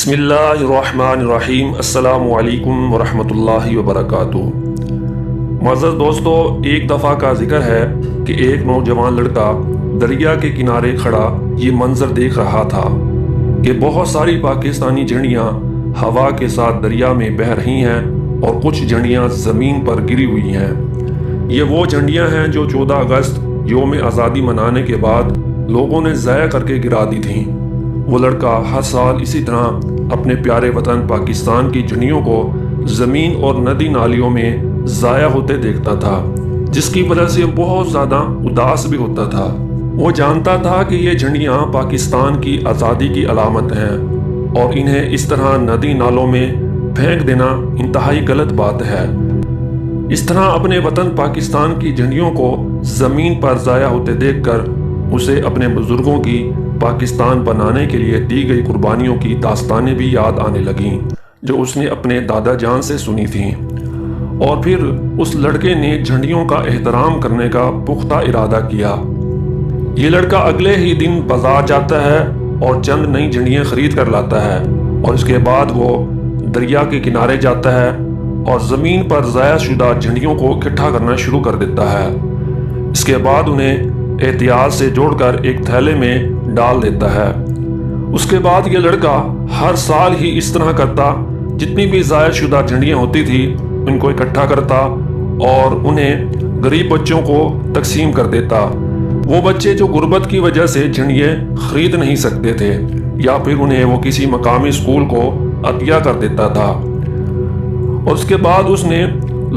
بسم اللہ الرحمن الرحیم۔ السلام علیکم ورحمۃ اللہ وبرکاتہ۔ معزز دوستو، ایک دفعہ کا ذکر ہے کہ ایک نوجوان لڑکا دریا کے کنارے کھڑا یہ منظر دیکھ رہا تھا کہ بہت ساری پاکستانی جھنڈیاں ہوا کے ساتھ دریا میں بہہ رہی ہیں اور کچھ جھنڈیاں زمین پر گری ہوئی ہیں۔ یہ وہ جھنڈیاں ہیں جو 14 اگست یوم آزادی منانے کے بعد لوگوں نے ضائع کر کے گرا دی تھیں۔ وہ لڑکا ہر سال اسی طرح اپنے پیارے وطن پاکستان کی جھنڈیوں کو زمین اور ندی نالیوں میں ضائع ہوتے دیکھتا تھا، جس کی وجہ سے بہت زیادہ اداس بھی ہوتا تھا۔ وہ جانتا تھا کہ یہ جھنڈیاں پاکستان کی آزادی کی علامت ہیں اور انہیں اس طرح ندی نالوں میں پھینک دینا انتہائی غلط بات ہے۔ اس طرح اپنے وطن پاکستان کی جھنڈیوں کو زمین پر ضائع ہوتے دیکھ کر اسے اپنے بزرگوں کی پاکستان بنانے کے لیے دی گئی قربانیوں کی داستانیں بھی یاد آنے لگیں جو اس نے اپنے دادا جان سے سنی تھیں، اور پھر اس لڑکے نے جھنڈیوں کا احترام کرنے کا پختہ ارادہ کیا۔ یہ لڑکا اگلے ہی دن بازار جاتا ہے اور چند نئی جھنڈیاں خرید کر لاتا ہے، اور اس کے بعد وہ دریا کے کنارے جاتا ہے اور زمین پر ضائع شدہ جھنڈیوں کو اکٹھا کرنا شروع کر دیتا ہے۔ اس کے بعد انہیں احتیاط سے جوڑ کر ایک تھیلے میں ڈال دیتا ہے۔ اس کے بعد یہ لڑکا ہر سال ہی اس طرح کرتا، جتنی بھی ضائع شدہ جھنڈیاں ہوتی تھی ان کو اکٹھا کرتا اور انہیں غریب بچوں کو تقسیم کر دیتا۔ وہ بچے جو غربت کی وجہ سے جھنڈیاں خرید نہیں سکتے تھے، یا پھر انہیں وہ کسی مقامی اسکول کو عطیہ کر دیتا تھا۔ اور اس کے بعد اس نے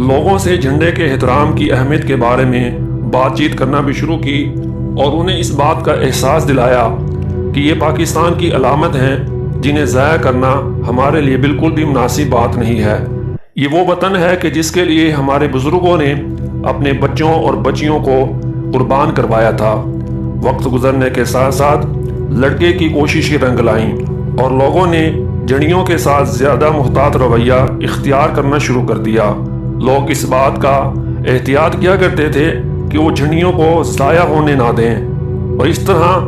لوگوں سے جھنڈے کے احترام کی اہمیت کے بارے میں بات چیت کرنا بھی شروع کی اور انہیں اس بات کا احساس دلایا کہ یہ پاکستان کی علامت ہیں جنہیں ضائع کرنا ہمارے لیے بالکل بھی مناسب بات نہیں ہے۔ یہ وہ وطن ہے کہ جس کے لیے ہمارے بزرگوں نے اپنے بچوں اور بچیوں کو قربان کروایا تھا۔ وقت گزرنے کے ساتھ ساتھ لڑکے کی کوششیں رنگ لائیں اور لوگوں نے جھنڈیوں کے ساتھ زیادہ محتاط رویہ اختیار کرنا شروع کر دیا۔ لوگ اس بات کا احتیاط کیا کرتے تھے کہ وہ جھنڈیوں کو ضائع ہونے نہ دیں، اور اس طرح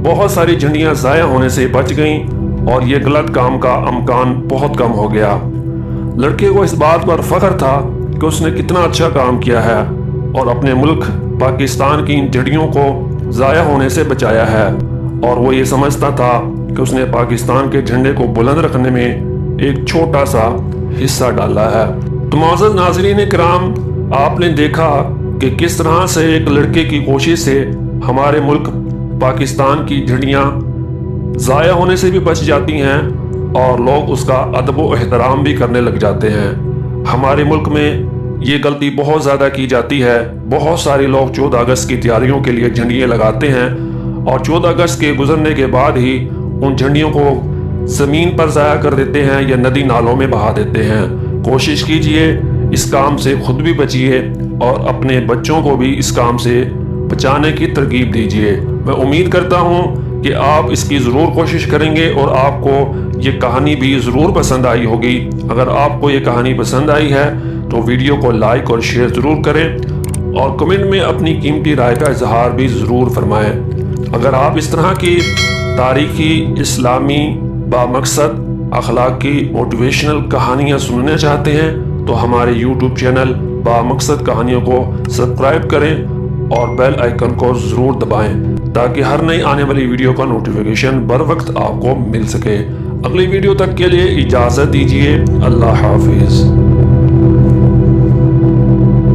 بہت ساری جھنڈیاں ضائع ہونے سے بچ گئیں اور یہ غلط کام کا امکان بہت کم ہو گیا۔ لڑکے کو اس بات پر فخر تھا کہ اس نے کتنا اچھا کام کیا ہے اور اپنے ملک پاکستان کی ان جھنڈیوں کو ضائع ہونے سے بچایا ہے، اور وہ یہ سمجھتا تھا کہ اس نے پاکستان کے جھنڈے کو بلند رکھنے میں ایک چھوٹا سا حصہ ڈالا ہے۔ تو معزز ناظرین کرام، آپ نے دیکھا کہ کس طرح سے ایک لڑکے کی کوشش سے ہمارے ملک پاکستان کی جھنڈیاں ضائع ہونے سے بھی بچ جاتی ہیں اور لوگ اس کا ادب و احترام بھی کرنے لگ جاتے ہیں۔ ہمارے ملک میں یہ غلطی بہت زیادہ کی جاتی ہے۔ بہت سارے لوگ 14 اگست کی تیاریوں کے لیے جھنڈیاں لگاتے ہیں اور 14 اگست کے گزرنے کے بعد ہی ان جھنڈیوں کو زمین پر ضائع کر دیتے ہیں یا ندی نالوں میں بہا دیتے ہیں۔ کوشش کیجئے اس کام سے خود بھی بچیے اور اپنے بچوں کو بھی اس کام سے بچانے کی ترغیب دیجیے۔ میں امید کرتا ہوں کہ آپ اس کی ضرور کوشش کریں گے اور آپ کو یہ کہانی بھی ضرور پسند آئی ہوگی۔ اگر آپ کو یہ کہانی پسند آئی ہے تو ویڈیو کو لائک اور شیئر ضرور کریں اور کمنٹ میں اپنی قیمتی رائے کا اظہار بھی ضرور فرمائیں۔ اگر آپ اس طرح کی تاریخی، اسلامی، بامقصد، اخلاقی، موٹیویشنل کہانیاں سننا چاہتے ہیں تو ہمارے یوٹیوب چینل بامقصد کہانیوں کو سبسکرائب کریں اور بیل آئیکن کو ضرور دبائیں تاکہ ہر نئی آنے والی ویڈیو کا نوٹیفیکیشن بر وقت آپ کو مل سکے۔ اگلی ویڈیو تک کے لیے اجازت دیجیے۔ اللہ حافظ۔